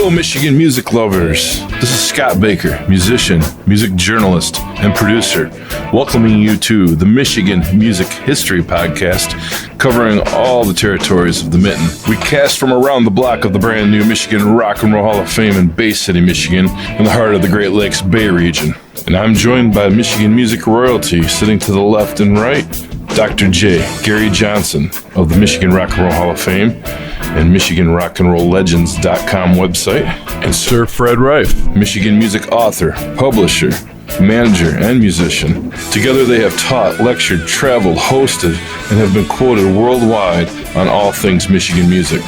Hello, Michigan music lovers. This is Scott Baker, musician, music journalist, and producer, welcoming you to the Michigan Music History Podcast, covering all the territories of the Mitten. We cast from around the block of the brand new Michigan Rock and Roll Hall of Fame in Bay City, Michigan, in the heart of the Great Lakes Bay region. And I'm joined by Michigan music royalty, sitting to the left and right, Dr. J. Gary Johnson of the Michigan Rock and Roll Hall of Fame and MichiganRockandRollLegends.com website, and Sir Fred Reif, Michigan music author, publisher, manager, and musician. Together they have taught, lectured, traveled, hosted, and have been quoted worldwide on all things Michigan music.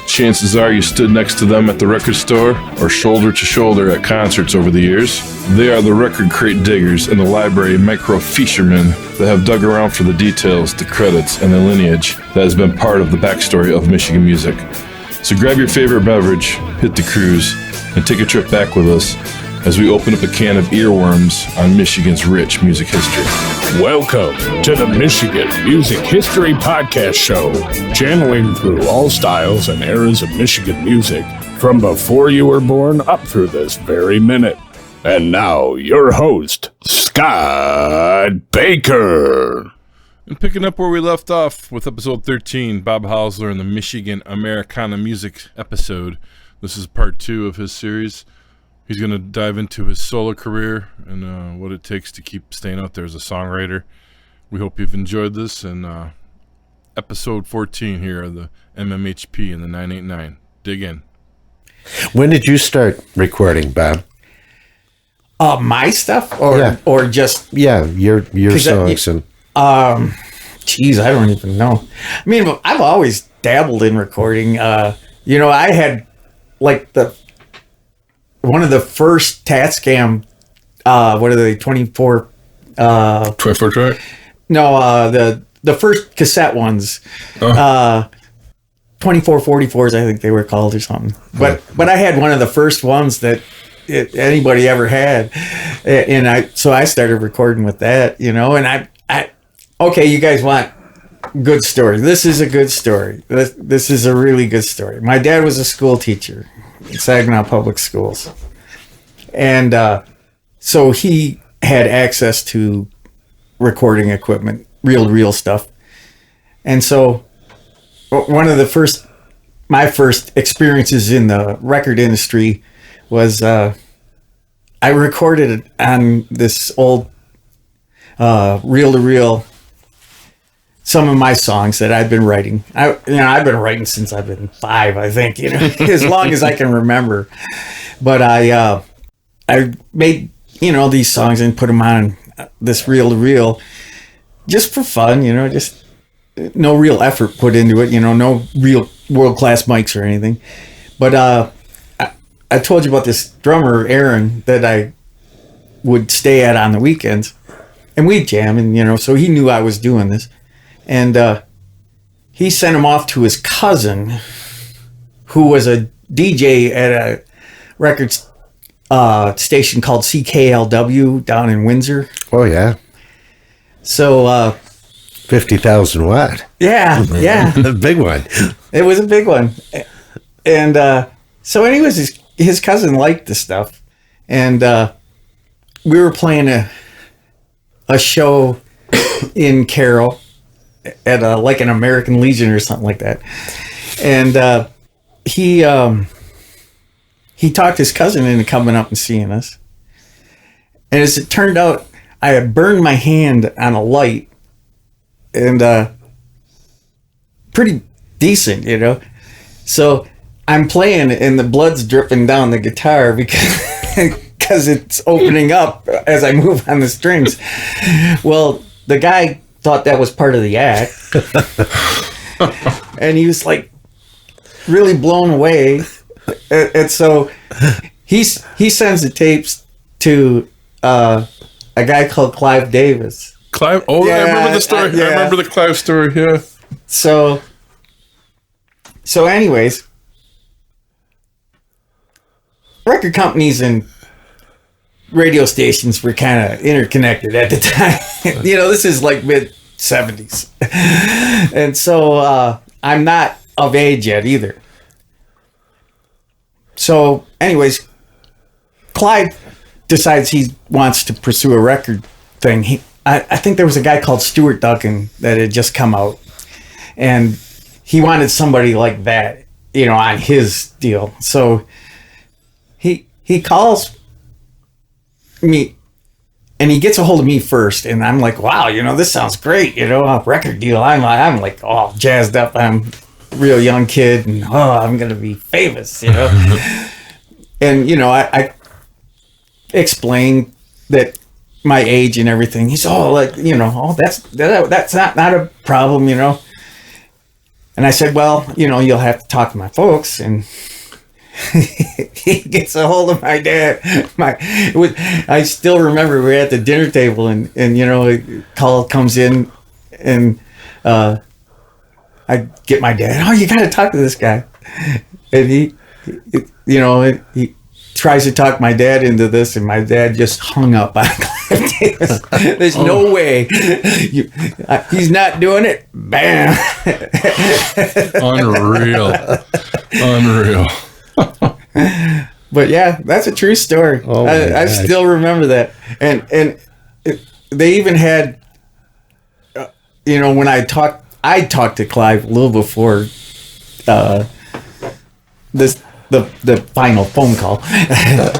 Chances are you stood next to them at the record store or shoulder to shoulder at concerts over the years. They are the record crate diggers and the library microfishermen that have dug around for the details, the credits, and the lineage that has been part of the backstory of Michigan music. So grab your favorite beverage, hit the cruise, and take a trip back with us as we open up a can of earworms on Michigan's rich music history. Welcome to the Michigan Music History Podcast Show, channeling through all styles and eras of Michigan music, from before you were born up through this very minute. And now, your host, Scott Baker. And picking up where we left off with episode 13, Bob Hausler and the Michigan Americana music episode. This is part 2 of his series. He's going to dive into his solo career and what it takes to keep staying out there as a songwriter. We hope you've enjoyed this. And episode 14 here of the MMHP and the 989. Dig in. When did you start recording, Bob? My stuff, or just your songs Geez, I don't even know. I mean, I've always dabbled in recording. I had like one of the first Tascam, what are they, 24 track? No, the first cassette ones. 2444s, I think they were called or something. But I had one of the first ones that anybody ever had. And I started recording with that, and I okay, you guys want good story. This is a good story. This is a really good story. My dad was a school teacher in Saginaw Public Schools. And so he had access to recording equipment, reel-to-reel stuff. And so one of my first experiences in the record industry was I recorded on this old reel-to-reel some of my songs that I've been writing. I've been writing since I've been 5, I think, as long as I can remember. But I made, these songs and put them on this reel-to-reel just for fun, just no real effort put into it, no real world-class mics or anything. But I told you about this drummer, Aaron, that I would stay at on the weekends. And we'd jam, and, so he knew I was doing this. And he sent him off to his cousin, who was a DJ at a record station called CKLW down in Windsor. Oh, yeah. So 50,000 watt. Yeah. A big one. It was a big one. And so anyways, his cousin liked the stuff. And we were playing a show in Carroll at like an American Legion or something like that. And he talked his cousin into coming up and seeing us. And as it turned out, I had burned my hand on a light, and pretty decent, So I'm playing and the blood's dripping down the guitar because it's opening up as I move on the strings. Well, the guy thought that was part of the act. And he was like really blown away. And so he sends the tapes to a guy called Clive Davis. Clive? Oh, yeah, I remember the story. I remember the Clive story, yeah. So anyways, record companies and radio stations were kind of interconnected at the time. This is like mid-70s. And so I'm not of age yet either. So, anyways, Clyde decides he wants to pursue a record thing. I think there was a guy called Stuart Duncan that had just come out, and he wanted somebody like that, on his deal. So he calls me, and he gets a hold of me first, and I'm like, wow, this sounds great, a record deal. I'm like all jazzed up. I'm a real young kid, and I'm gonna be famous, And I explained that my age and everything. He's that's not a problem, And I said, well, you'll have to talk to my folks. And he gets a hold of my dad. I still remember we're at the dinner table, and a call comes in, and I get my dad. Oh, you got to talk to this guy. And he tries to talk my dad into this, and my dad just hung up on Clive Davis. There's no way. He's not doing it. Bam. Unreal. But yeah, that's a true story. Oh I still remember that. And they even had, when I talked to Clive a little before the final phone call.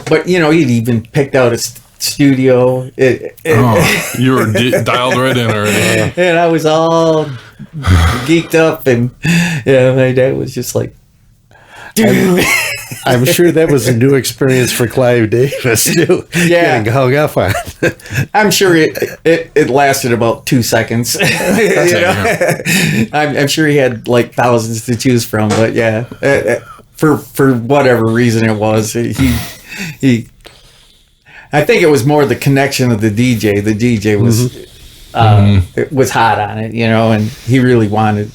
But he'd even picked out a studio. You were dialed right in already. And I was all geeked up, and my dad was just like, dude. I'm sure that was a new experience for Clive Davis too. Yeah. Getting hung up on. I'm sure it lasted about 2 seconds. I'm sure he had like thousands to choose from, but yeah, for whatever reason it was, he I think it was more the connection of the DJ. The DJ was it was hot on it, and he really wanted.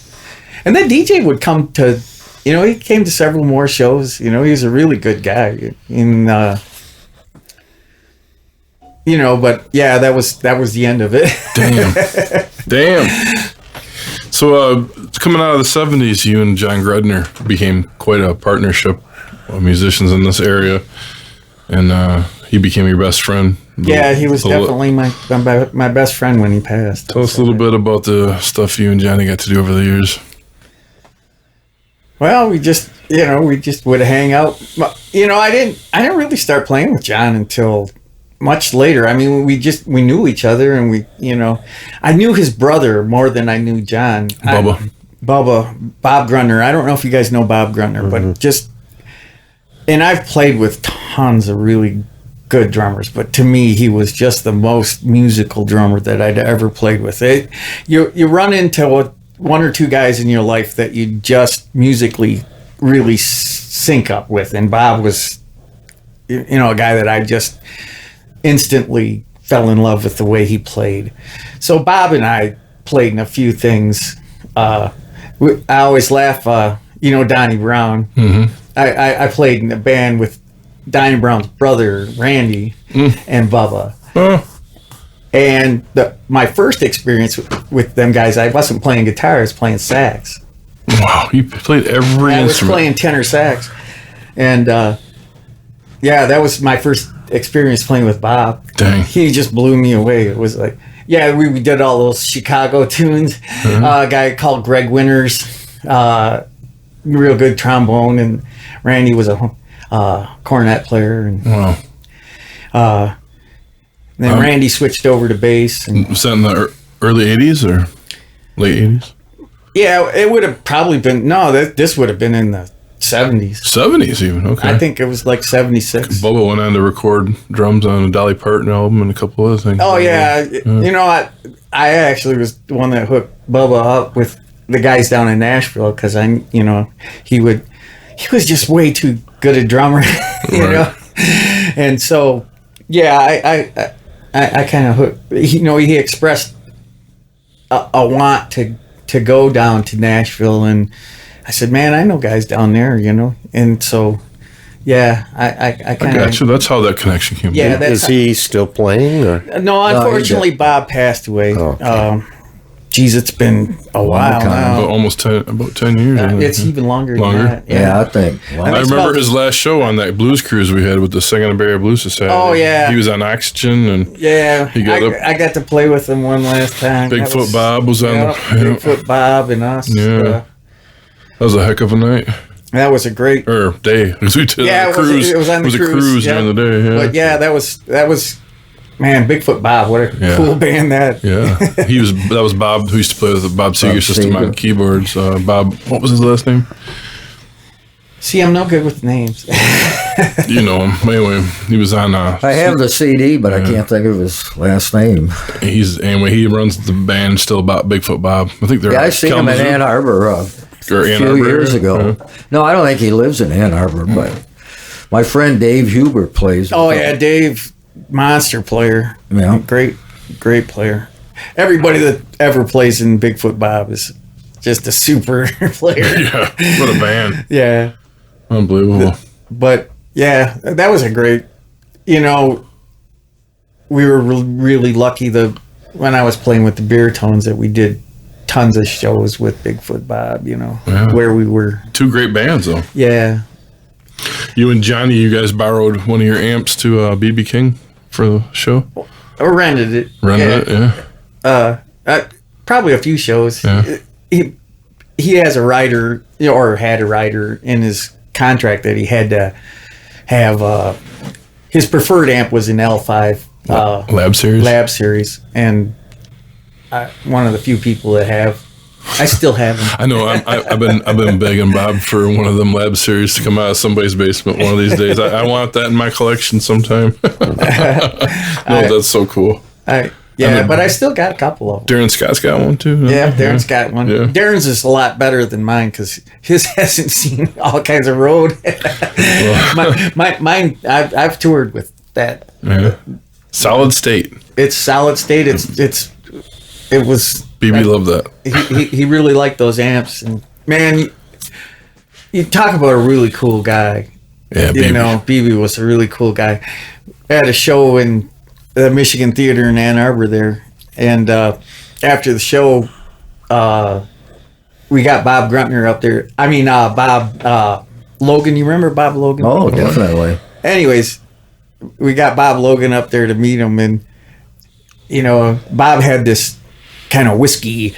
And the DJ would come to. He came to several more shows. He was a really good guy. But yeah, that was the end of it. Damn. So, coming out of the 70s, you and John Gredner became quite a partnership of musicians in this area, and he became your best friend. Yeah, he was definitely my best friend when he passed. Tell us a little bit about the stuff you and Johnny got to do over the years. Well, we just would hang out. I didn't really start playing with John until much later. I mean, we knew each other, and I knew his brother more than I knew John. Bob Grunner. I don't know if you guys know Bob Grunner, but and I've played with tons of really good drummers, but to me, he was just the most musical drummer that I'd ever played with. You run into one or two guys in your life that you just musically really sync up with, and Bob was a guy that I just instantly fell in love with the way he played. So Bob and I played in a few things. I always laugh, Donnie Brown. I played in a band with Donnie Brown's brother Randy and Bubba. And my first experience with them guys, I wasn't playing guitar, I was playing sax. Wow, you played every instrument. I was playing tenor sax. And that was my first experience playing with Bob. Dang. He just blew me away. It was like, we did all those Chicago tunes. A guy called Greg Winters, real good trombone, and Randy was a cornet player. And, wow. Then Randy switched over to bass. Was that in the early 80s or late 80s? Yeah, it would have probably been... No, this would have been in the 70s. 70s even, okay. I think it was like 76. Bubba went on to record drums on a Dolly Parton album and a couple other things. Oh, yeah. I actually was the one that hooked Bubba up with the guys down in Nashville, because he was just way too good a drummer, know? And so, yeah, I kind of hooked... he expressed a want to go down to Nashville, and I said, man, I know guys down there, and so, yeah, I kind of... I got you. That's how that connection came. Yeah, is he still playing? Or? No, unfortunately, Bob passed away. geez, it's been a while now. About 10 years. I think. It's even longer than that. Yeah, I think. Wow. I remember his last show on that blues cruise we had with the Singing Bay Blues Society. Oh, yeah. He was on oxygen and he got up. I got to play with him one last time. Bigfoot Bob was on. Bigfoot Bob and us. Yeah, that was a heck of a night. That was a great day. We did a cruise. It was on the cruise. A cruise during the day. Yeah. But yeah, that was. Man, Bigfoot Bob, what a cool band that. Yeah, that was Bob who used to play with the Bob Seger system on keyboards. Bob, what was his last name? See, I'm no good with names. You know him. Anyway, he was on. I have the CD, but I can't think of his last name. He runs the band still about Bigfoot Bob. I think they're. I seen him in Ann Arbor a few years ago. Yeah. No, I don't think he lives in Ann Arbor, but my friend Dave Hubert plays. Oh yeah, Dave. Monster player. Yeah. Great player. Everybody that ever plays in Bigfoot Bob is just a super player. Yeah. What a band. Yeah. Unbelievable. But yeah, that was a great, we were really lucky when I was playing with the Baritones that we did tons of shows with Bigfoot Bob, where we were. Two great bands though. Yeah. You and Johnny, you guys borrowed one of your amps to B.B. King for the show? Or rented it. Probably a few shows. Yeah. He has a rider, or had a rider in his contract that he had to have. His preferred amp was an L5 Lab Series, and one of the few people that have. I still have them. I know. I've been begging Bob for one of them Lab Series to come out of somebody's basement one of these days. I want that in my collection sometime. That's so cool. But I still got a couple of them. Darren Scott's got one too. Yeah, Darren's got one. Yeah. Darren's is a lot better than mine because his hasn't seen all kinds of road. Mine, I've toured with that. Yeah. Solid state. It's solid state. It was. BB loved that. He really liked those amps, and man, you talk about a really cool guy. Yeah, BB was a really cool guy. I had a show in the Michigan Theater in Ann Arbor there, and after the show, we got Bob Gruntner up there. I mean, Bob Logan. You remember Bob Logan? Oh, definitely. Anyways, we got Bob Logan up there to meet him, and Bob had this kind of whiskey,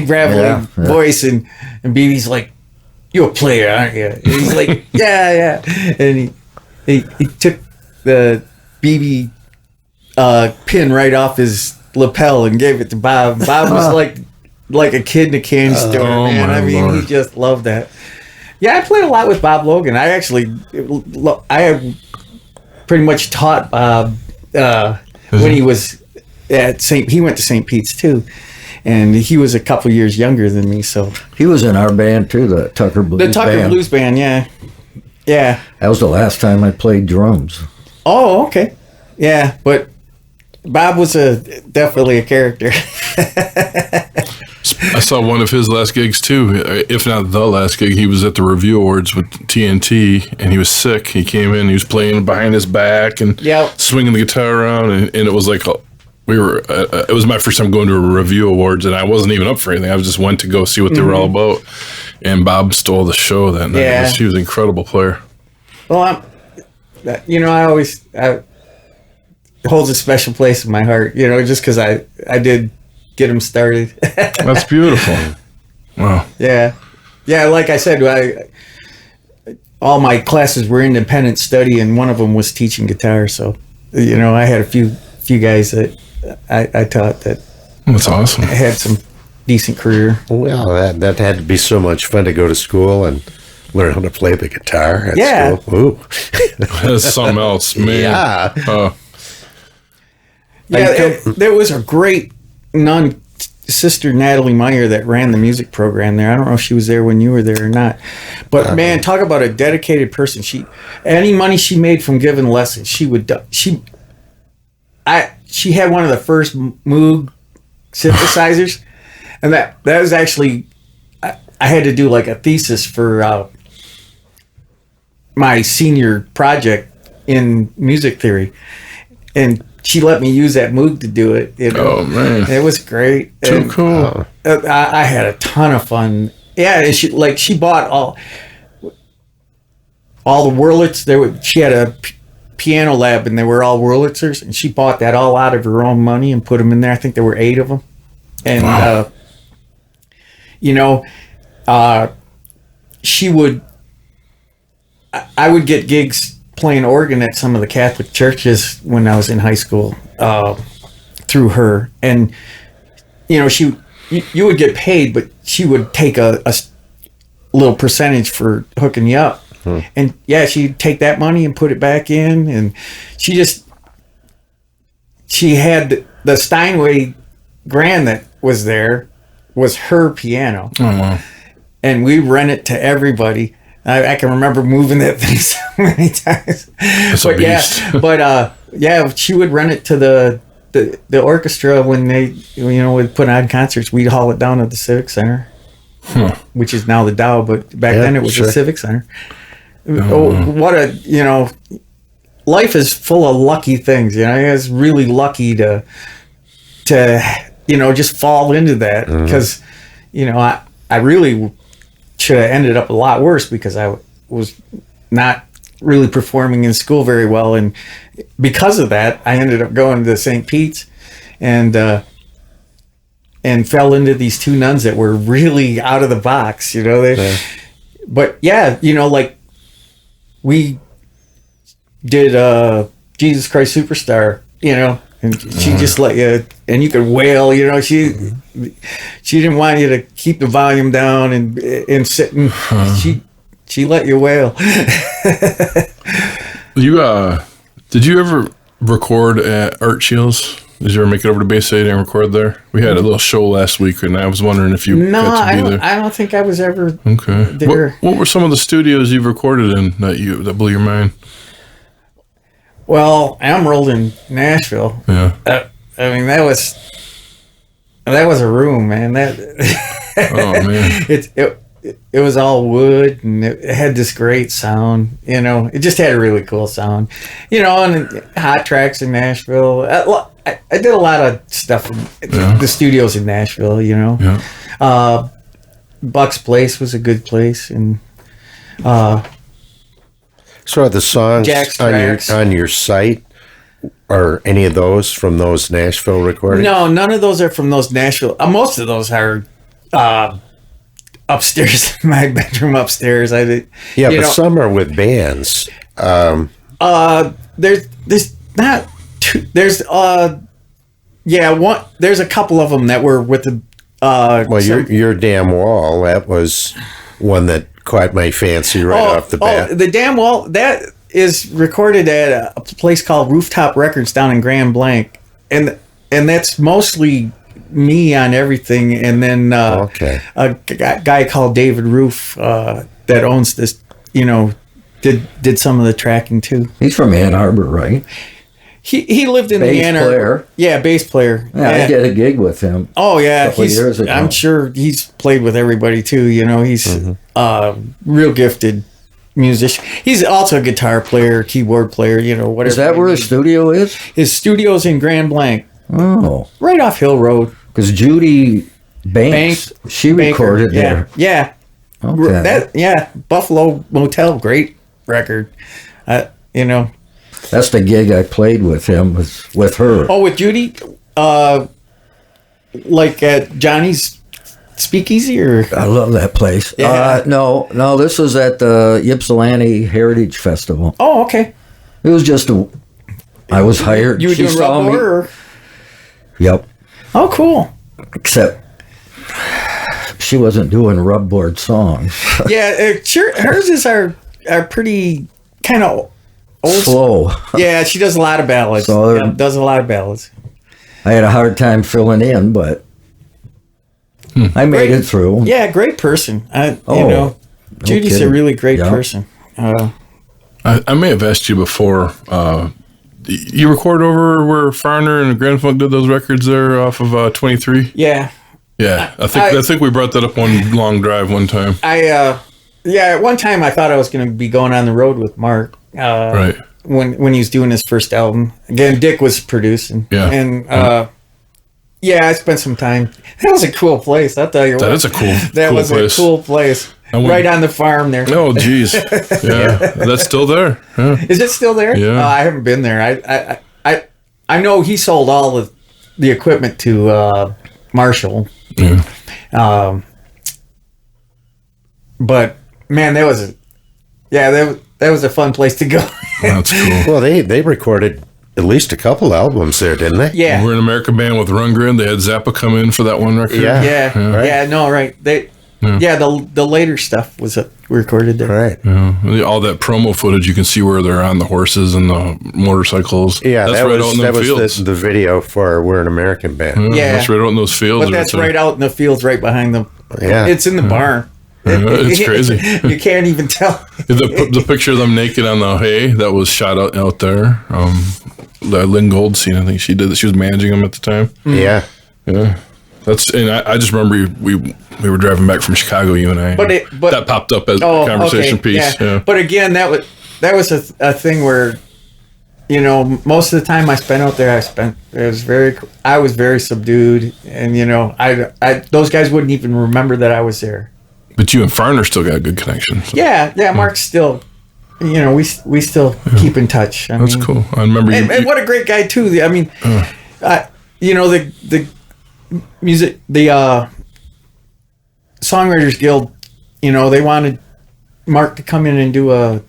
gravelly voice, and BB's like, "You're a player, aren't you?" And he's like, "Yeah," and he took the BB pin right off his lapel and gave it to Bob. Bob was like a kid in a candy store, man. I mean, Lord. He just loved that. Yeah, I played a lot with Bob Logan. I have pretty much taught Bob when he was he went to St. Pete's too, and he was a couple years younger than me. So he was in our band too, the Tucker Blues Band. The Tucker Blues Band, yeah. That was the last time I played drums. Oh, okay, yeah. But Bob was definitely a character. I saw one of his last gigs too, if not the last gig. He was at the Review Awards with TNT, and he was sick. He came in, he was playing behind his back and swinging the guitar around, and it was like it was my first time going to a Review Awards, and I wasn't even up for anything. I just went to go see what they were all about, and Bob stole the show that night. Yeah. He was an incredible player. Well, it holds a special place in my heart, just because I did get him started. That's beautiful. Wow. Yeah. Like I said, all my classes were independent study, and one of them was teaching guitar. So, I had a few guys that I taught that. That's awesome. I had some decent career. Well, that had to be so much fun to go to school and learn how to play the guitar at school. Ooh. That's something else, man. Yeah. There was a great nun, Sister Natalie Meyer, that ran the music program there. I don't know if she was there when you were there or not, but man, talk about a dedicated person. Any money she made from giving lessons, she had one of the first Moog synthesizers, and that was actually, I had to do like a thesis for my senior project in music theory, and she let me use that Moog to do it. You know? Oh man, it was great. Too And, cool. I had a ton of fun. Yeah, and she bought all the Wurlitz. She had a piano lab, and they were all Wurlitzers, and she bought that all out of her own money and put them in there. I think there were 8 of them, and Wow. she would. I would get gigs playing organ at some of the Catholic churches when I was in high school through her, and you would get paid, but she would take a little percentage for hooking you up. And yeah, she'd take that money and put it back in, and she had the Steinway Grand that was there was her piano. Oh wow. And we rent it to everybody. I can remember moving that thing so many times. That's a beast. She would rent it to the orchestra when they would put on concerts. We'd haul it down to the Civic Center, which is now the Dow, but back then it was the Civic Center. What life is full of lucky things. I was really lucky to just fall into that, because I really should have ended up a lot worse, because I was not really performing in school very well, and because of that I ended up going to St. Pete's and fell into these 2 nuns that were really out of the box. But like we did Jesus Christ Superstar, and she just let you, and you could wail, she didn't want you to keep the volume down and sit, and she let you wail. Did you ever record at Art Shields? Did you ever make it over to Bay State and record there? We had a little show last week, and I was wondering if you got to be there. I don't think I was ever Okay. there. What were some of the studios you've recorded in that blew your mind? Well, Emerald in Nashville. Yeah. I mean, that was a room, man. Oh man. It was all wood, and it had this great sound. It just had a really cool sound. And hot tracks in Nashville. I did a lot of stuff in the studios in Nashville. Yeah. Buck's Place was a good place, and So are the songs Jack's Tracks. on your site, are any of those from those Nashville recordings? No, none of those are from those Nashville. Most of those are upstairs, in my bedroom upstairs. But some are with bands. There's not two. There's there's a couple of them that were with the. Your Damn Wall, that was one that caught my fancy off the bat. The Damn Wall, that is recorded at a place called Rooftop Records down in Grand Blanc, and that's mostly me on everything, and then a guy called David Roof that owns this, did some of the tracking too. He's from Ann Arbor, right? He lived in bass the Ann Arbor. player. Yeah, bass player. Yeah, I did a gig with him. Oh yeah, years ago. I'm sure he's played with everybody too. He's real gifted musician. He's also a guitar player, keyboard player. Whatever. Is that where his studio is? His studio's in Grand Blanc. Oh, right off Hill Road. Because Judy Banks, she recorded there. Yeah. Okay. Buffalo Motel, great record. That's the gig I played with him, with her. Oh, with Judy? Like at Johnny's Speakeasy? Or I love that place. Yeah. No, this was at the Ypsilanti Heritage Festival. Oh, okay. It was just I was hired. You were doing rub board? Yep. Oh, cool. Except she wasn't doing rub board songs. Yeah, hers are pretty kind of old. Slow. Yeah, she does a lot of ballads. Does a lot of ballads. I had a hard time filling in, but I made it through. Yeah, great person. Judy's a really great person. I may have asked you before. You record over where Farner and Grand Funk did those records there off of 23? Yeah. Yeah, I think we brought that up one long drive one time. At one time I thought I was going to be going on the road with Mark. Right. when he was doing his first album. Again, Dick was producing. Yeah. And I spent some time. That was a cool place. I'll tell you what. That is a cool. That cool was place. a cool place. Right on the farm there. Oh, geez. Yeah, that's still there. Yeah. Is it still there? Yeah. I haven't been there. I know he sold all of the equipment to Marshall. Yeah. But man, that was a fun place to go. That's cool. Well, they recorded at least a couple albums there, didn't they? Yeah. We're an American band with Rundgren. They had Zappa come in for that one record. Yeah. Right. The later stuff was recorded there. Right. Yeah. All that promo footage, you can see where they're on the horses and the motorcycles. Yeah, that's right out in those fields. The video for We're an American Band. Yeah. That's right out in those fields. But that's right out in the fields right behind them. Yeah. It's in the barn. It's crazy. You can't even tell. The picture of them naked on the hay that was shot out there. Lynn Goldstein, I think she did. She was managing them at the time. Yeah. Yeah. I just remember we were driving back from Chicago, you and I. But that popped up as a conversation piece. Yeah. But again, that was a thing where, most of the time I spent out there, I was very subdued, and I those guys wouldn't even remember that I was there. But you and Farner still got a good connection. So. Yeah. Mark's still, we still keep in touch. That's cool. I remember and what a great guy too. I mean, the music, the Songwriters Guild, they wanted Mark to come in and do a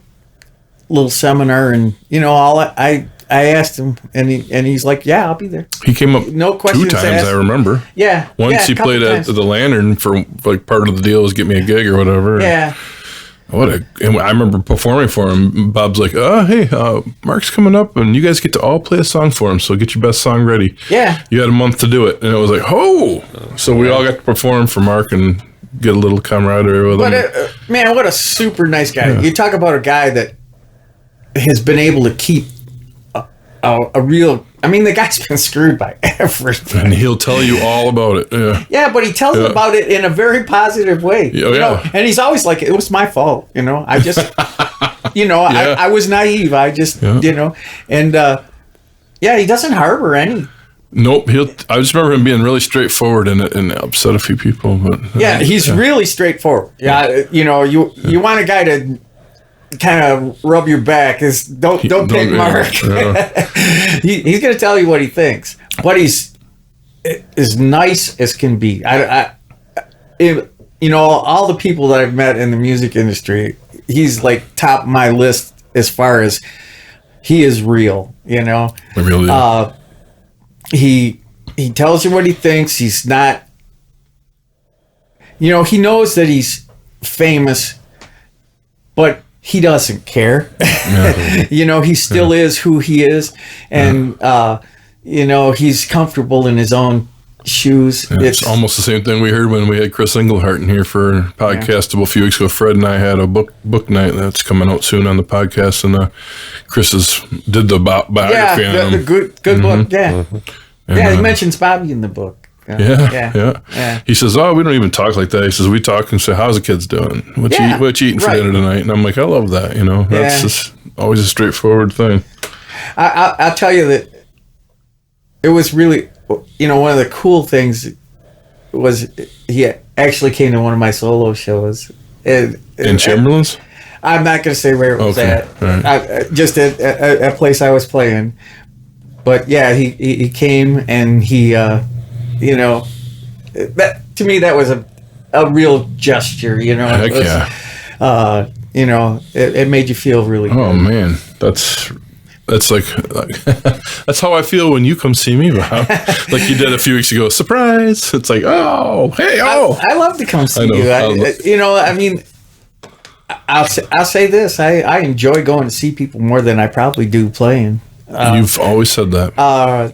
little seminar, and I asked him, and he's like, yeah, I'll be there. He came up No questions 2 times, asked. I remember. Yeah. Once he played at the Lantern for like part of the deal was get me a gig or whatever. Yeah. And I remember performing for him. Bob's like, hey, Mark's coming up and you guys get to all play a song for him. So get your best song ready. Yeah. You had a month to do it. And it was like, so we all got to perform for Mark and get a little camaraderie with him. But man, what a super nice guy. Yeah. You talk about a guy that has been able to keep a real, the guy's been screwed by everything. And he'll tell you all about it. Yeah. Yeah, but he tells about it in a very positive way. And he's always like, it was my fault. I just, I was naive. I just, and he doesn't harbor any. Nope. I just remember him being really straightforward and upset a few people. But he's really straightforward. Yeah. You want a guy to kind of rub your back is don't pick Mark. He's going to tell you what he thinks, but he's as nice as can be. All the people that I've met in the music industry, he's like top of my list as far as he is real. Really. He tells you what he thinks. He's not. He knows that he's famous, but he doesn't care. He still is who he is. And, he's comfortable in his own shoes. It's almost the same thing we heard when we had Chris Englehart in here for a podcast a few weeks ago. Fred and I had a book night that's coming out soon on the podcast. And Chris did the biography on him. The good book. Yeah. And, he mentions Bobby in the book. Yeah. He says, we don't even talk like that. He says, we talk and say, how's the kids doing? What you eating for dinner tonight? And I'm like, I love that. That's just always a straightforward thing. I'll tell you that it was really, one of the cool things was he actually came to one of my solo shows. In Chamberlain's? I'm not going to say where it was at. Right. Just at a place I was playing. But yeah, he came and he... that to me that was a real gesture. Heck yeah. It made you feel really good. Oh man, that's like that's how I feel when you come see me, Bob. Like you did a few weeks ago. Surprise! It's like, I love to come see you. I'll say this: I enjoy going to see people more than I probably do playing. You've always said that.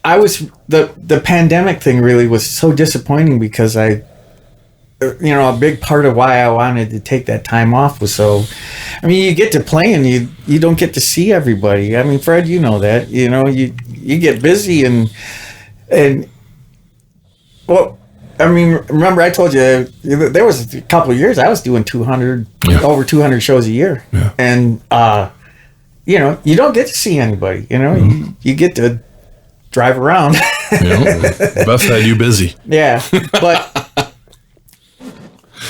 The pandemic thing really was so disappointing because a big part of why I wanted to take that time off was you get to play and you don't get to see everybody. Fred, you know that, you get busy and remember I told you there was a couple of years I was doing over 200 shows a year. Yeah. And, you know, you don't get to see anybody. You know, you get to drive around. Beth had you busy. Yeah,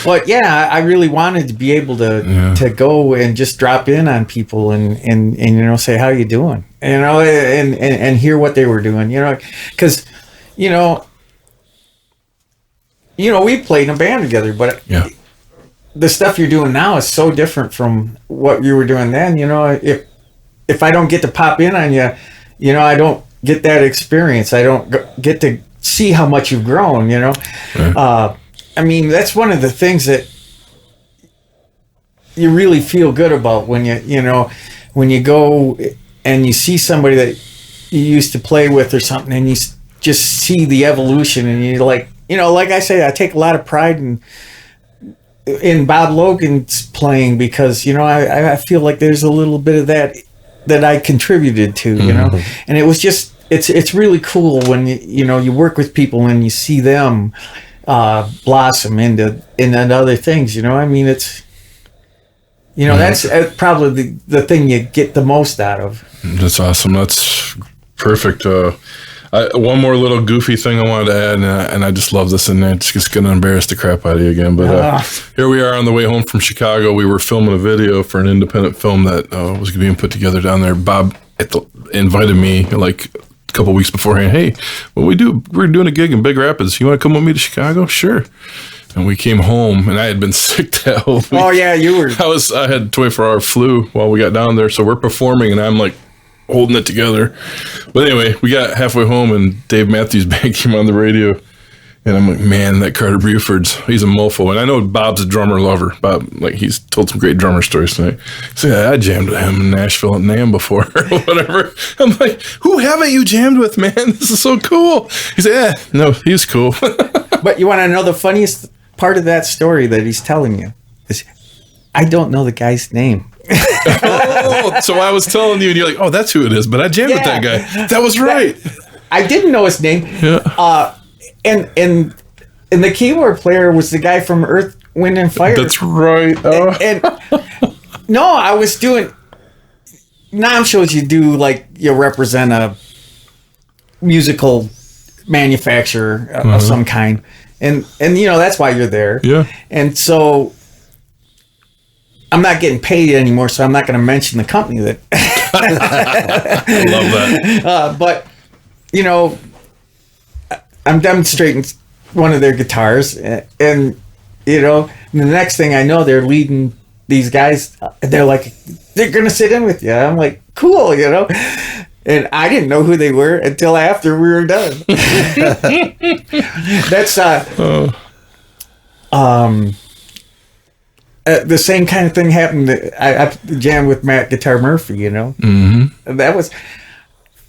but yeah, I really wanted to be able to go and just drop in on people and you know, say, how you doing, you know, and hear what they were doing, you know, because you know we played in a band together, but the stuff you're doing now is so different from what you were doing then. You know, if I don't get to pop in on you, you know, I don't get that experience. I don't get to see how much you've grown, you know. I mean, that's one of the things that you really feel good about when when you go and you see somebody that you used to play with or something, and you just see the evolution, and you're like, you know, like I say, I take a lot of pride in Bob Logan's playing, because, you know, I feel like there's a little bit of that I contributed to, you know, and it was just, it's really cool when you work with people and you see them blossom into other things, you know. I mean, it's, you know, that's probably the thing you get the most out of. That's awesome. That's perfect. One more little goofy thing I wanted to add, and I just love this, and it's just going to embarrass the crap out of you again. But here we are on the way home from Chicago. We were filming a video for an independent film that was being put together down there. Bob invited me like a couple weeks beforehand. Hey, we're doing a gig in Big Rapids. You want to come with me to Chicago? Sure. And we came home, and I had been sick that whole week. Oh yeah, you were. I had 24-hour flu while we got down there, so we're performing, and I'm like holding it together. But anyway, we got halfway home, and Dave Matthews Band came on the radio, and I'm like, man, that Carter Buford's, he's a mofo. And I know Bob's a drummer lover. Bob, like, he's told some great drummer stories tonight. So yeah, I jammed with him in Nashville at NAMM before or whatever. I'm like, who haven't you jammed with, man? This is so cool. He said, yeah, no, he's cool. But you want to know the funniest part of that story that he's telling you is, I don't know the guy's name. Oh, so I was telling you, and you're like, oh, that's who it is. But I jammed with that guy. That was right. I didn't know his name. Yeah. And the keyboard player was the guy from Earth, Wind, and Fire. That's right. And no, I was doing NAMM shows. You do, like, you represent a musical manufacturer of some kind, and you know, that's why you're there. Yeah. And so I'm not getting paid anymore, so I'm not going to mention the company that. I love that. But you know, I'm demonstrating one of their guitars, and you know, the next thing I know, they're leading these guys. They're like, they're going to sit in with you. I'm like, cool, you know. And I didn't know who they were until after we were done. That's the same kind of thing happened. I jammed with Matt Guitar Murphy, you know. Mm-hmm. That was,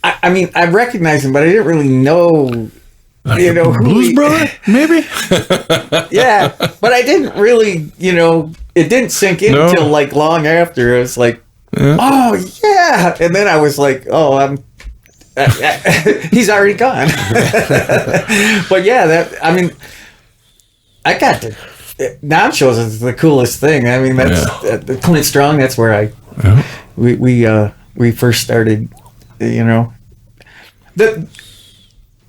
I mean, I recognized him, but I didn't really know, you know, who Blues Brother, maybe. Yeah, but I didn't really, you know, it didn't sink in until like long after. It was like, oh yeah, and then I was like, oh, he's already gone. But yeah, I mean, I got to NAMM shows is the coolest thing. I mean, that's Clint Strong. That's where we first started. You know, the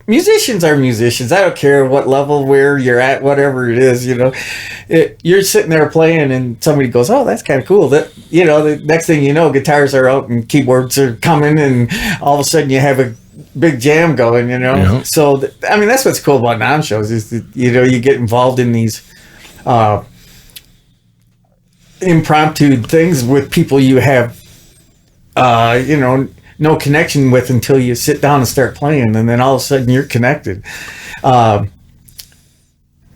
musicians are musicians. I don't care what level, where you're at, whatever it is. You know, you're sitting there playing, and somebody goes, "Oh, that's kind of cool." That, you know, the next thing you know, guitars are out and keyboards are coming, and all of a sudden you have a big jam going. You know, so I mean, that's what's cool about NAMM shows is that, you know, you get involved in these impromptu things with people you have, you know, no connection with until you sit down and start playing, and then all of a sudden you're connected. Yeah,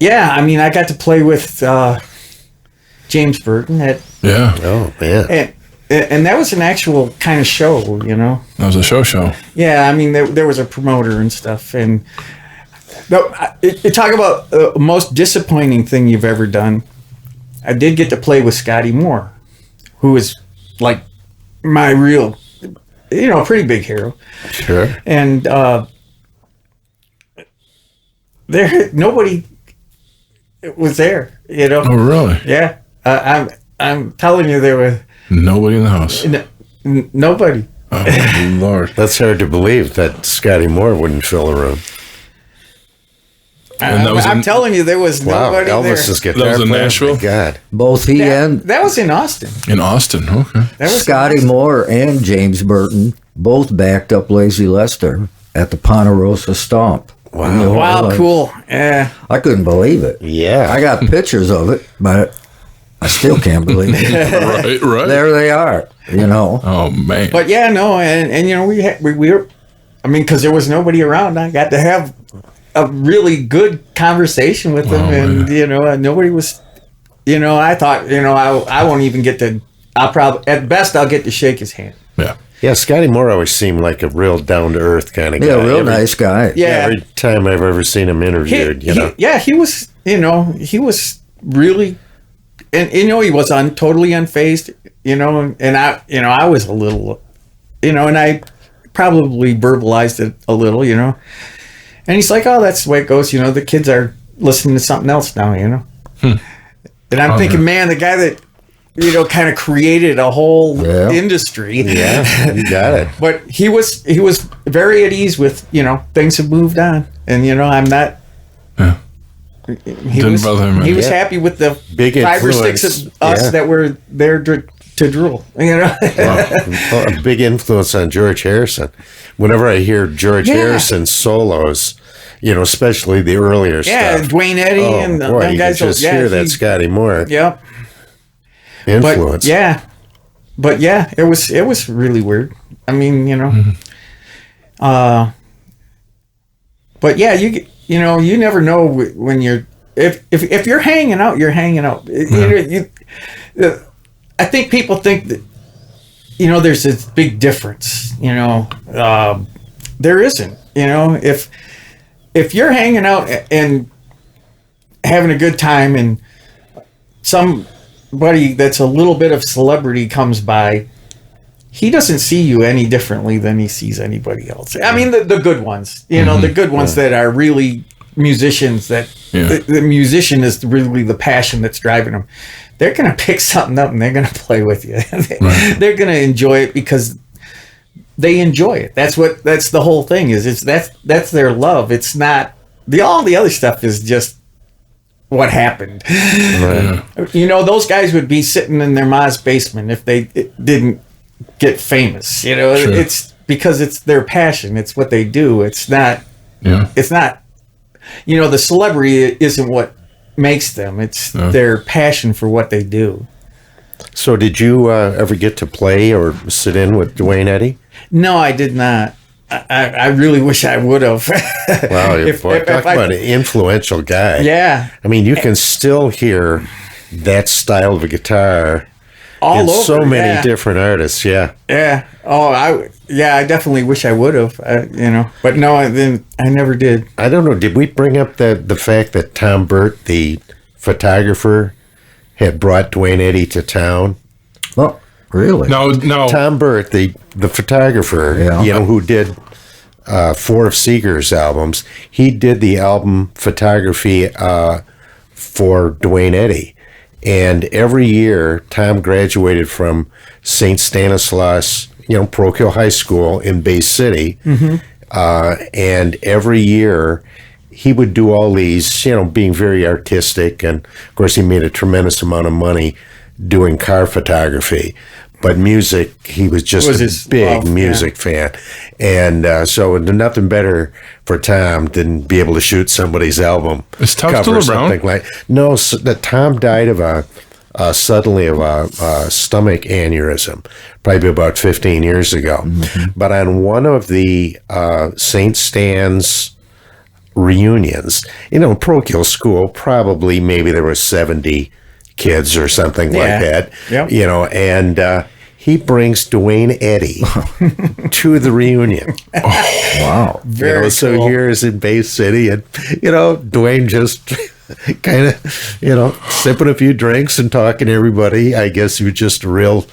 I mean, I got to play with James Burton at oh man, and that was an actual kind of show, you know. That was a show. Yeah, I mean, there was a promoter and stuff, and talk about the most disappointing thing you've ever done. I did get to play with Scotty Moore, who is like my real, you know, pretty big hero. Sure. And nobody was there, you know. Oh, really? Yeah. I'm telling you, there was nobody in the house. Nobody. Oh, Lord. That's hard to believe that Scotty Moore wouldn't fill a room. And that was I'm telling you, there was Wow, nobody Elvis's there. guitar That was in player, Nashville? my God. Both he and That was in Austin. In Austin, okay. That was Scotty Moore and James Burton both backed up Lazy Lester at the Ponderosa Stomp. Wow. Wow, cool. Yeah. I couldn't believe it. Yeah. I got pictures of it, but I still can't believe it. Right. There they are, you know. Oh, man. But yeah, no, and you know, we were, I mean, because there was nobody around. I got to have a really good conversation with them, and you know, nobody was, you know, I thought, you know, I won't even get to. I'll probably at best I'll get to shake his hand. Yeah. Yeah, Scotty Moore always seemed like a real down-to-earth kind of guy. Yeah, real nice guy. Yeah. Every time I've ever seen him interviewed, you know. He was, you know, he was really, and you know, he was totally unfazed, you know, and I was a little, you know, and I probably verbalized it a little, you know, and he's like, oh, that's the way it goes, you know, the kids are listening to something else now, you know, and I'm thinking, man, the guy that, you know, kind of created a whole industry. Yeah, you got it. But he was very at ease with, you know, things have moved on, and you know, I'm not. Yeah. He was happy with the Big 5 or 6 influence. of us that were there to drool. You know. Well, a big influence on George Harrison. Whenever I hear George Harrison solos, you know, especially the earlier stuff. Dwayne Eddy and boy, them you guys. can just hear that Scotty Moore influence. But yeah, it was really weird. I mean, you know, but yeah, you know, you never know when you're if you're hanging out, you're hanging out. I think people think that, you know, there's this big difference. You know, there isn't. You know, if you're hanging out and having a good time, and somebody that's a little bit of celebrity comes by, he doesn't see you any differently than he sees anybody else. I mean, the good ones, you know, the good ones that are really musicians, that the musician is really the passion that's driving them. They're going to pick something up and they're going to play with you. They're going to enjoy it because they enjoy it. That's the whole thing is. That's their love. It's not all the other stuff is just what happened. Right. You know, those guys would be sitting in their ma's basement if they didn't get famous. You know, it's because it's their passion. It's what they do. It's not. It's not. You know, the celebrity isn't what makes them. It's their passion for what they do. So, did you ever get to play or sit in with Dwayne Eddy? No, I did not. I really wish I would have. Wow, talk about an influential guy. Yeah. I mean, you can still hear that style of a guitar all in over, so many different artists. Yeah. Yeah. Oh, I definitely wish I would have. You know, but no, I never did. I don't know. Did we bring up the fact that Tom Burt, the photographer, had brought Dwayne Eddy to town? Oh, really? No. Tom Burt, the photographer, you know, who did 4 of Seeger's albums, he did the album photography for Dwayne Eddy. And every year, Tom graduated from St. Stanislaus, you know, parochial high school in Bay City. And every year, he would do all these, you know, being very artistic. And, of course, he made a tremendous amount of money doing car photography. But music, he was just a big music fan. And so nothing better for Tom than be able to shoot somebody's album. Is Tom still around? No, Tom died of suddenly of a stomach aneurysm, probably about 15 years ago. But on one of the St. Stan's reunions, you know, parochial school, probably maybe there were 70 kids or something like that, you know, and he brings Dwayne Eddy to the reunion. Oh, wow. Very cool. So here's in Bay City, and, you know, Dwayne just kind of, you know, sipping a few drinks and talking to everybody. I guess he was just a real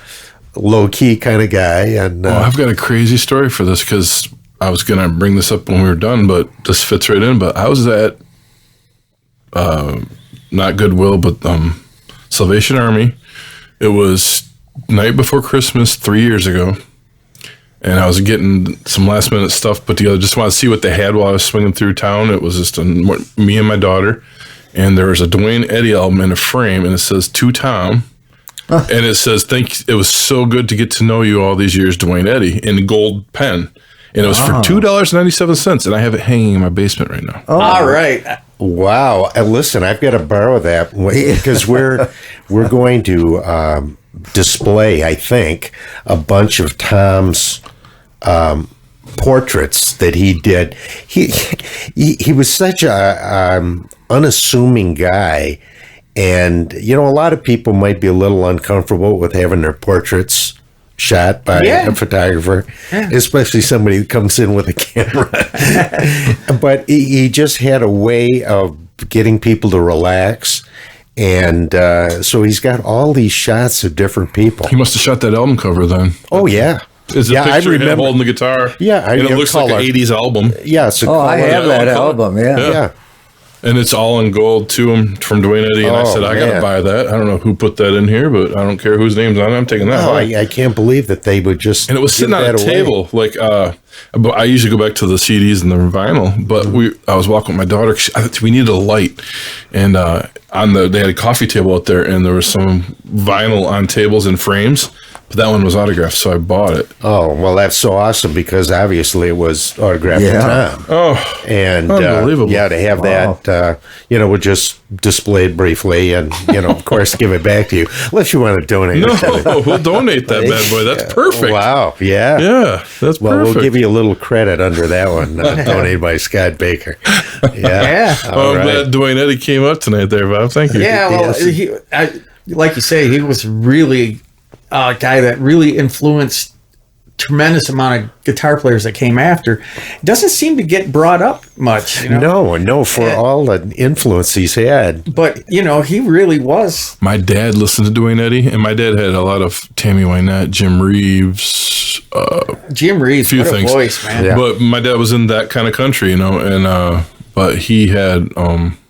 low-key kind of guy. And I've got a crazy story for this, because I was going to bring this up when we were done, but this fits right in. But I was at, not Goodwill, but Salvation Army. It was night before Christmas 3 years ago, and I was getting some last minute stuff put together. Just wanted to see what they had while I was swinging through town. It was just me and my daughter, and there was a Dwayne Eddy album in a frame, and it says "To Tom," and it says "It was so good to get to know you all these years, Dwayne Eddy," in gold pen, and it was for $2.97, and I have it hanging in my basement right now. All right. Wow. And listen, I've got to borrow that because we're going to display, I think, a bunch of Tom's portraits that he did. He was such a unassuming guy, and a lot of people might be a little uncomfortable with having their portraits shot by a photographer, especially somebody who comes in with a camera. But he just had a way of getting people to relax. And so he's got all these shots of different people. He must have shot that album cover then. Oh, yeah. Is the picture of him holding the guitar? Yeah. And it looks like an 80s album. Yeah. It's I have that album, yeah. And it's all in gold too, from Dwayne Eddy. And I said, I got to buy that. I don't know who put that in here, but I don't care whose name's on it. I'm taking that. I can't believe that they would just. And it was sitting on a table. Like, I usually go back to the CDs and the vinyl, but I was walking with my daughter. We needed a light. And they had a coffee table out there, and there was some vinyl on tables and frames. But that one was autographed, so I bought it. Oh, well, that's so awesome because obviously it was autographed to Tom. Oh, and unbelievable. To have that, we'll just display it briefly and, of course, give it back to you. Unless you want to donate it. No, we'll donate that bad boy. That's perfect. Wow, yeah. Yeah, that's well, perfect. We'll give you a little credit under that one, donated by Scott Baker. Yeah. Well, I'm glad Dwayne Eddy came up tonight there, Bob. Thank you. Yeah, well, like you say, he was really a guy that really influenced tremendous amount of guitar players that came after. Doesn't seem to get brought up much. No, for all the influence he's had. But, he really was. My dad listened to Dwayne Eddy, and my dad had a lot of Tammy Wynette, Jim Reeves. Jim Reeves, few what things. a voice, man. Yeah. But my dad was in that kind of country, and but he had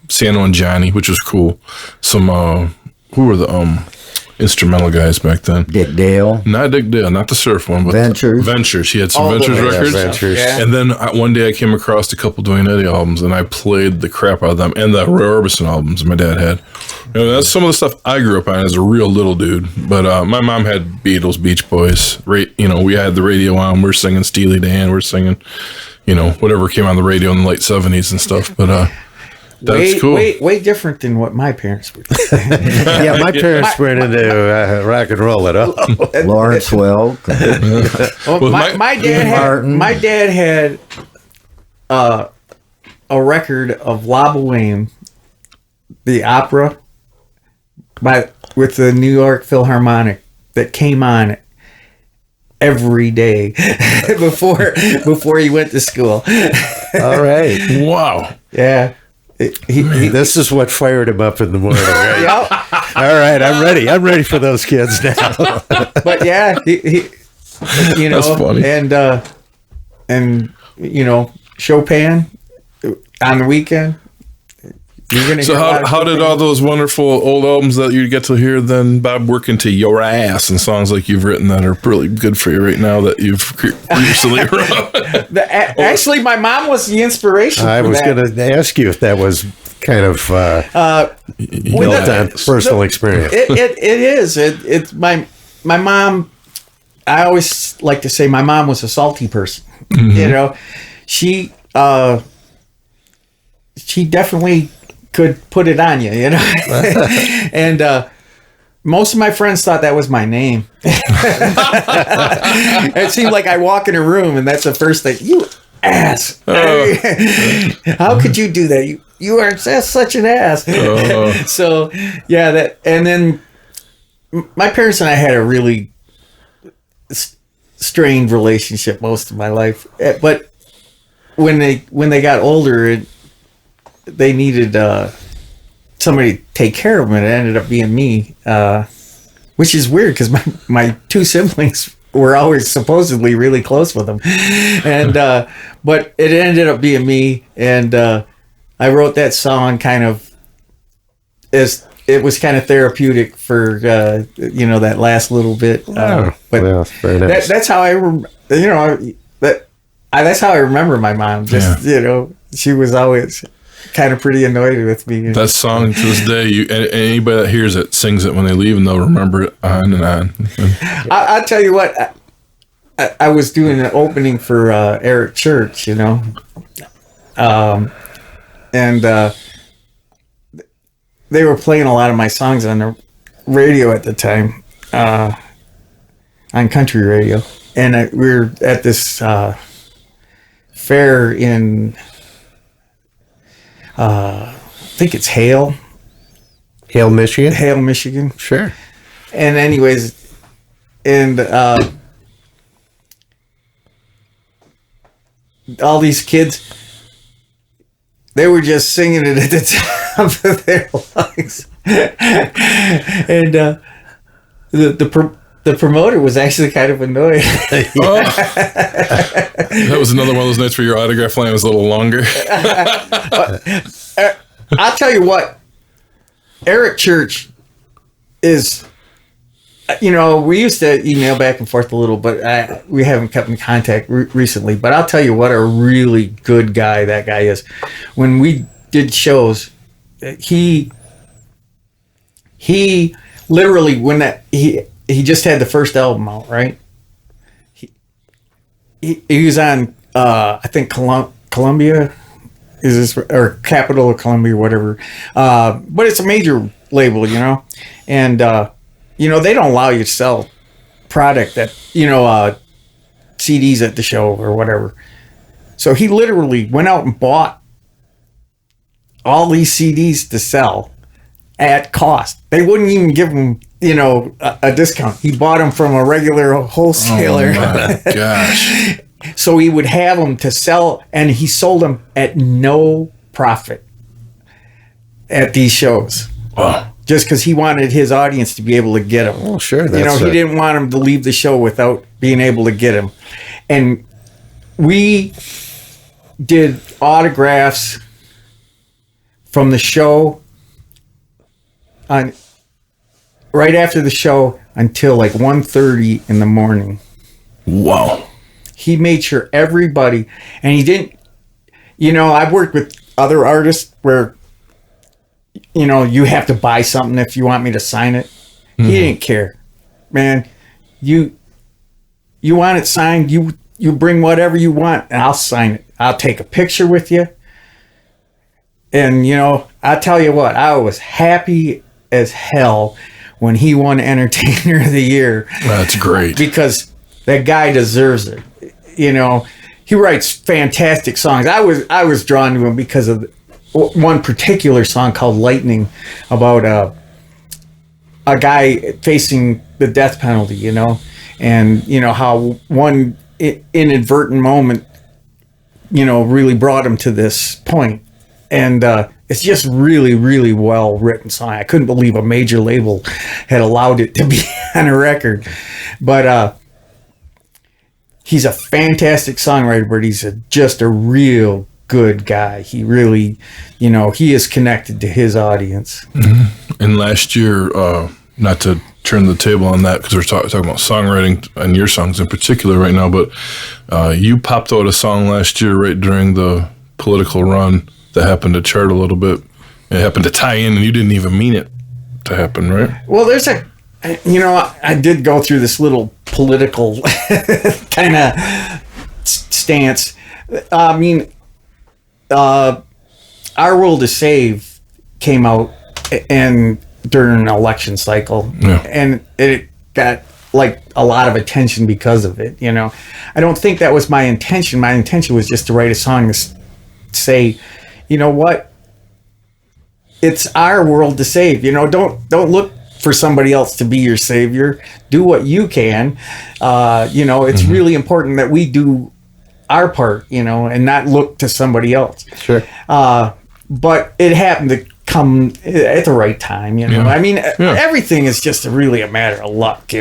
Sano and Johnny, which was cool. Some, who were the instrumental guys back then? Dick Dale. Not Dick Dale, not the surf one, but Ventures. He had some Ventures records. Ventures. Yeah. And then one day I came across a couple Dwayne Eddy albums, and I played the crap out of them, and the Roy Orbison albums my dad had. That's some of the stuff I grew up on as a real little dude. But my mom had Beatles, Beach Boys. We had the radio on. We're singing Steely Dan. We're singing, whatever came on the radio in the late 70s and stuff. But that's cool. Way different than what my parents were. Yeah, my parents weren't into rock and roll at all. Lawrence Welk. Well, my dad had a record of La Boheme, the opera, with the New York Philharmonic that came on every day before he went to school. All right. Wow. Yeah. This is what fired him up in the morning, right? Yep. All right, I'm ready. I'm ready for those kids now. But yeah, he That's funny. And Chopin on the weekend. So how did all those wonderful old albums that you get to hear then, Bob, work into your ass and songs like you've written that are really good for you right now that you've recently wrote? Actually, my mom was the inspiration. I was going to ask you if that was kind of built on personal experience. It is. It's my mom. I always like to say my mom was a salty person. Mm-hmm. She definitely could put it on you, and most of my friends thought that was my name. It seemed like I walk in a room and that's the first thing, you ass. How could you do that? You are such an ass. So yeah, and then my parents and I had a really strained relationship most of my life, but when they got older, they needed somebody to take care of them, and it ended up being me, which is weird because my two siblings were always supposedly really close with them, and but it ended up being me, and I wrote that song kind of as it was kind of therapeutic for that last little bit. But very nice. that's how that's how I remember my mom. Just she was always kind of pretty annoyed with me. That song to this day, anybody that hears it sings it when they leave, and they'll remember it on and on. I'll tell you what. I was doing an opening for Eric Church, and they were playing a lot of my songs on the radio at the time, on country radio, and we were at this fair in, I think it's Hale, Michigan. Sure. And anyways, and all these kids, they were just singing it at the top of their lungs. And the promoter was actually kind of annoyed. That was another one of those nights where your autograph line was a little longer. I'll tell you what, Eric Church is, we used to email back and forth a little, but we haven't kept in contact recently. But I'll tell you what a really good guy that guy is. When we did shows, he literally, when he just had the first album out, right? He was on, I think Columbia is this, or Capital of Columbia, whatever. But it's a major label, and. They don't allow you to sell product that, CDs at the show or whatever. So he literally went out and bought all these CDs to sell at cost. They wouldn't even give him, a discount. He bought them from a regular wholesaler. Oh my gosh. So he would have them to sell, and he sold them at no profit at these shows. Wow. Just because he wanted his audience to be able to get him. Oh, sure. He didn't want him to leave the show without being able to get him. And we did autographs from the show on right after the show until like 1:30 in the morning. Wow. He made sure everybody, and he didn't, I've worked with other artists where you have to buy something if you want me to sign it. Mm-hmm. He didn't care, man. You want it signed, you bring whatever you want, and I'll sign it. I'll take a picture with you. And I tell you what, I was happy as hell when he won Entertainer of the Year. That's great. Because that guy deserves it. He writes fantastic songs. I was drawn to him because of one particular song called Lightning, about a guy facing the death penalty, and how one inadvertent moment, really brought him to this point. And it's just really, really well written song. I couldn't believe a major label had allowed it to be on a record. But he's a fantastic songwriter, but he's just a real good guy. He really, he is connected to his audience. Mm-hmm. And last year, not to turn the table on that because we're talking about songwriting and your songs in particular right now, but you popped out a song last year right during the political run that happened to chart a little bit. It happened to tie in, and you didn't even mean it to happen, right? Well, there's I did go through this little political kind of stance. I mean, Our World is Saved came out and during an election cycle, and it got like a lot of attention because of it. I don't think that was my intention. My intention was just to write a song to say, you know what, it's our world to save. Don't look for somebody else to be your savior. Do what you can. It's really important that we do our part, and not look to somebody else. Sure. But it happened to come at the right time, I mean, everything is just really a matter of luck,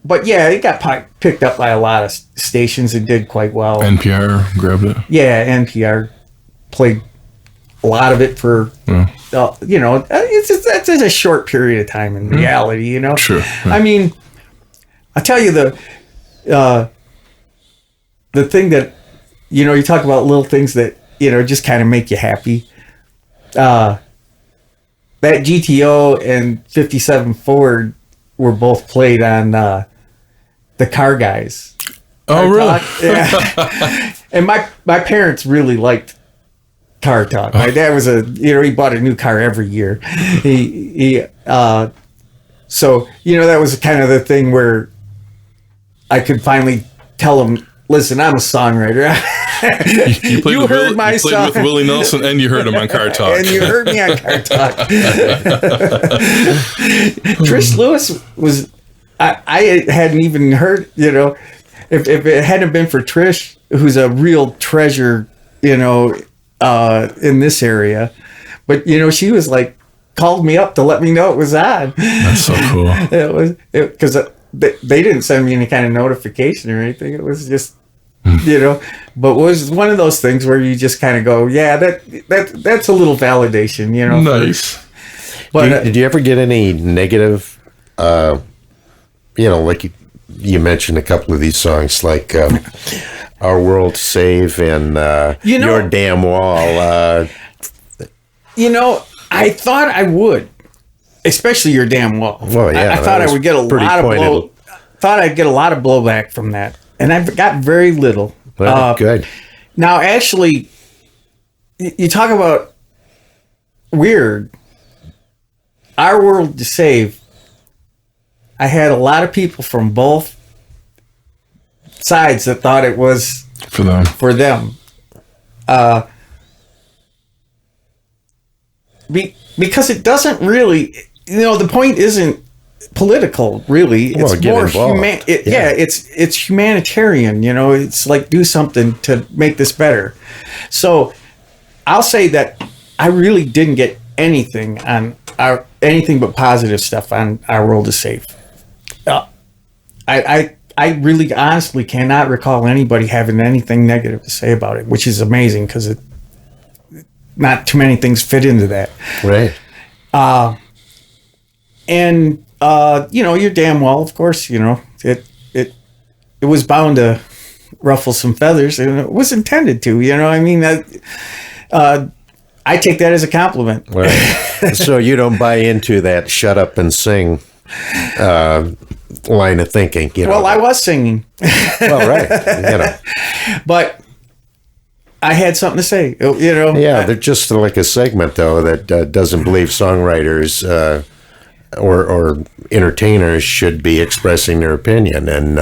But yeah, it got picked up by a lot of stations and did quite well. NPR grabbed it. Yeah, NPR played a lot of it for, it's a short period of time in reality, Sure. Yeah. I mean, I tell you the thing that, you talk about little things that, just kind of make you happy. That GTO and 57 Ford were both played on the Car Guys. Oh, really? Yeah. And my parents really liked Car Talk. My dad was he bought a new car every year. So, that was kind of the thing where I could finally tell him, listen, I'm a songwriter. You played with Willie Nelson and you heard him on Car Talk. And you heard me on Car Talk. Trish Lewis was, I hadn't even heard, if it hadn't been for Trish, who's a real treasure, in this area. But, she was like, called me up to let me know it was on. That's so cool. Because they didn't send me any kind of notification or anything. It was just, but it was one of those things where you just kind of go, yeah, that's a little validation, Nice. But did you ever get any negative, like you mentioned a couple of these songs, like Our World to Save and Your Damn Wall. I thought I would, especially Your Damn Wall. Well, yeah, I thought I would get a lot of thought I'd get a lot of blowback from that, and I've got very little. Well, good. Now, actually, you talk about weird. Our World to Save. I had a lot of people from both sides that thought it was for them. Because it doesn't really, the point isn't political, really. It's more human. It's humanitarian. It's like, do something to make this better. So I'll say that I really didn't get anything but positive stuff on Our World is Safe. I really honestly cannot recall anybody having anything negative to say about it, which is amazing because not too many things fit into that. Right. And Your Damn Well, of course, it was bound to ruffle some feathers, and it was intended to. I take that as a compliment. Right. So you don't buy into that "shut up and sing" line of thinking. Well, I was singing. Well, right. But I had something to say. Yeah, they're just like a segment though that doesn't believe songwriters or entertainers should be expressing their opinion, and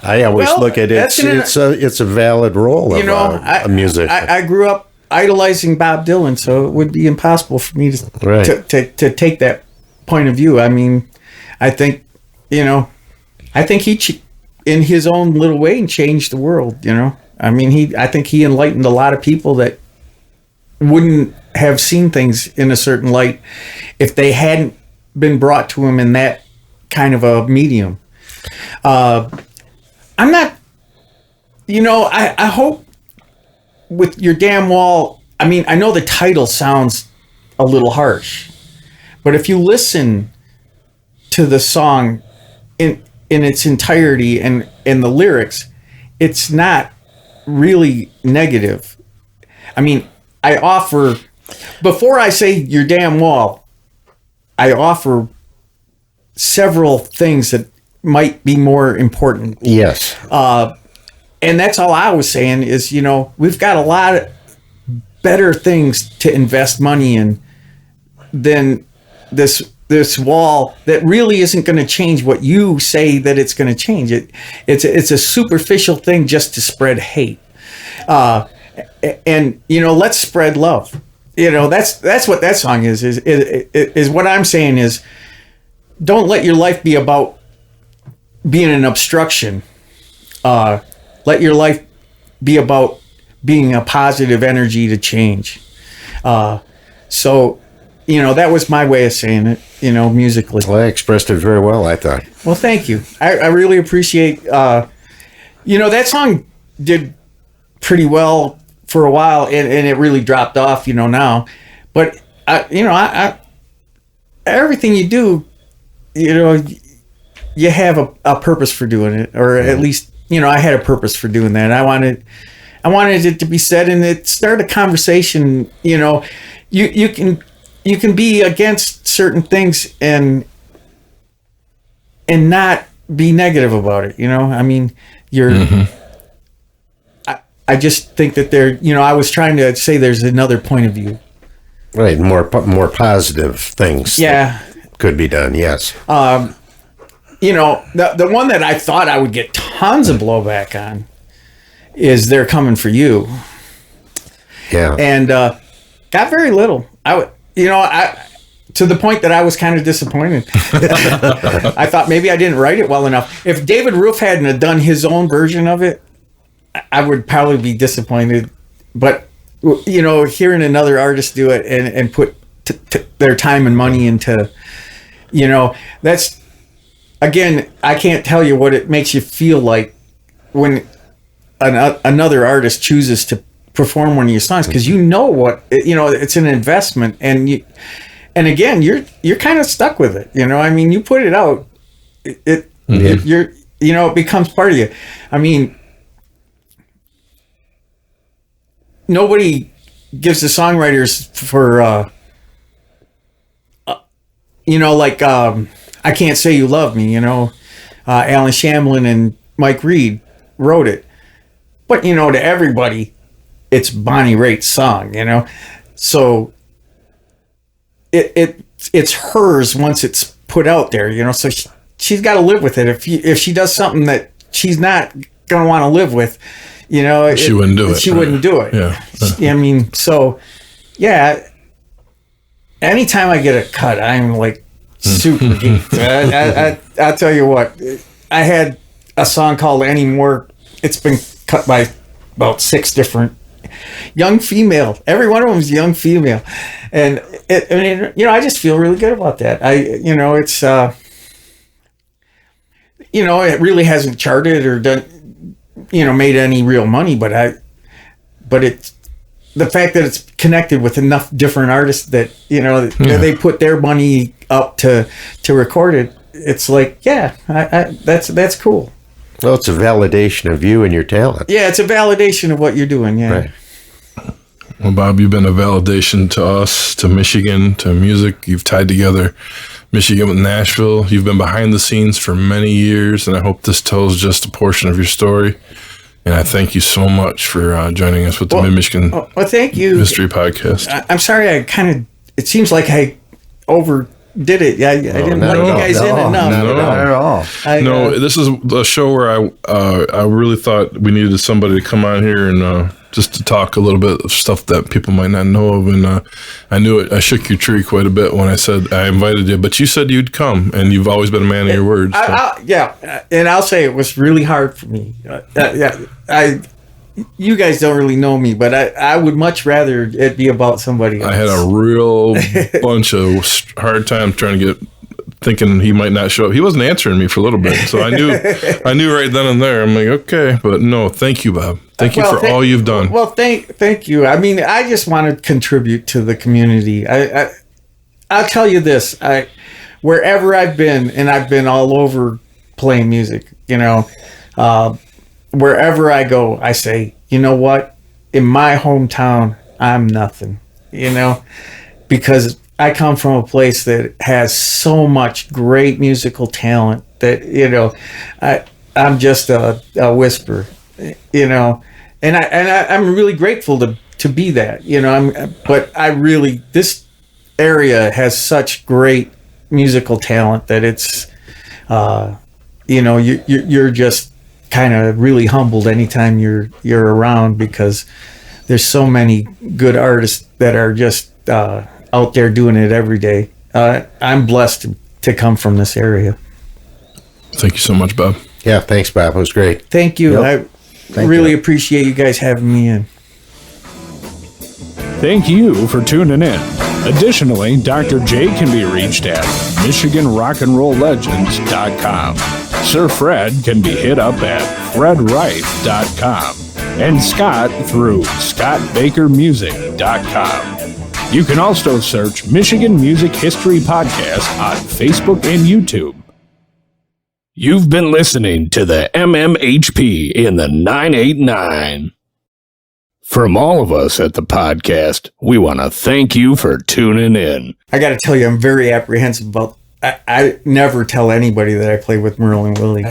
I always look at it. It's a valid role of a musician. I grew up idolizing Bob Dylan, so it would be impossible for me to take that point of view. I mean, I think he in his own little way changed the world. I think he enlightened a lot of people that wouldn't have seen things in a certain light if they hadn't been brought to him in that kind of a medium. I'm not, I hope with Your Damn Wall, I mean, I know the title sounds a little harsh, but if you listen to the song in its entirety and in the lyrics, it's not really negative. I mean, before I say Your Damn Wall, I offer several things that might be more important. Yes. And that's all I was saying is, we've got a lot of better things to invest money in than this wall that really isn't going to change what you say that it's going to change. It's a superficial thing just to spread hate. And let's spread love. That's what that song is what I'm saying is, don't let your life be about being an obstruction. Let your life be about being a positive energy to change. So, that was my way of saying it, musically. Well, I expressed it very well, I thought. Well, thank you. I really appreciate, that song did pretty well for a while, and it really dropped off, now. But I everything you do, you have a purpose for doing it, or at least I had a purpose for doing that. I wanted it to be said, and it started a conversation. You can be against certain things and not be negative about it. I mean, you're. Mm-hmm. I just think that I was trying to say there's another point of view. Right, more positive things. Yeah, could be done. Yes. The one that I thought I would get tons of blowback on is "They're Coming for You." Yeah. And got very little. To the point that I was kind of disappointed. I thought maybe I didn't write it well enough. If David Roof hadn't have done his own version of it, I would probably be disappointed. But, hearing another artist do it and put their time and money into, that's, again, I can't tell you what it makes you feel like when another artist chooses to perform one of your songs, because what, it's an investment, and again, you're kind of stuck with it. I mean, you put it out, it becomes part of you. I mean, nobody gives the songwriters for, I Can't Say You Love Me, Alan Shamlin and Mike Reed wrote it. But, to everybody, it's Bonnie Raitt's song, So it's hers once it's put out there, so she's got to live with it. If she does something that she's not going to want to live with, she wouldn't do it. She wouldn't do it. Yeah. I mean, so, yeah. Anytime I get a cut, I'm like super geeked. I'll tell you what. I had a song called Anymore. It's been cut by about 6 different young female. Every one of them is young female, and I just feel really good about that. It's it really hasn't charted or done. Made any real money, but it's the fact that it's connected with enough different artists that they put their money up to record it. It's like, that's cool. Well, it's a validation of you and your talent. Yeah, it's a validation of what you're doing. Yeah. Right. Well, Bob, you've been a validation to us, to Michigan, to music. You've tied together Michigan with Nashville. You've been behind the scenes for many years, and I hope this tells just a portion of your story. And I thank you so much for joining us with the Mid-Michigan thank you. History Podcast. I'm sorry, it seems like I overdid it. I didn't let you guys in enough. No, not at all. This is a show where I really thought we needed somebody to come on here and just to talk a little bit of stuff that people might not know of. And I knew it. I shook your tree quite a bit when I said I invited you, but you said you'd come, and you've always been a man of your words. So. And I'll say it was really hard for me. You guys don't really know me, but I would much rather it be about somebody else. I had a real bunch of hard time thinking he might not show up. He wasn't answering me for a little bit, so I knew right then and there. I'm like, okay, but no, thank you, Bob. Thank you for all you've done. Well, thank you. I mean, I just want to contribute to the community. I'll tell you this. Wherever I've been, and I've been all over playing music, wherever I go, I say, you know what? In my hometown, I'm nothing, because I come from a place that has so much great musical talent that, I'm just a whisper, and I'm really grateful to be that, but this area has such great musical talent that it's, you're just kind of really humbled anytime you're around, because there's so many good artists that are just out there doing it every day. I'm blessed to come from this area. Thank you so much, Bob. Yeah, thanks, Bob. It was great. Thank you. Yep. I really appreciate you guys having me in. Thank you for tuning in. Additionally, Dr. J can be reached at MichiganRock'n'RollLegends.com. Sir Fred can be hit up at FredWright.com. and Scott through scottbakermusic.com. You can also search Michigan Music History Podcast on Facebook and YouTube. You've been listening to the MMHP in the 989. From all of us at the podcast, we want to thank you for tuning in. I got to tell you, I'm very apprehensive about. I never tell anybody that I play with Merlin Willie.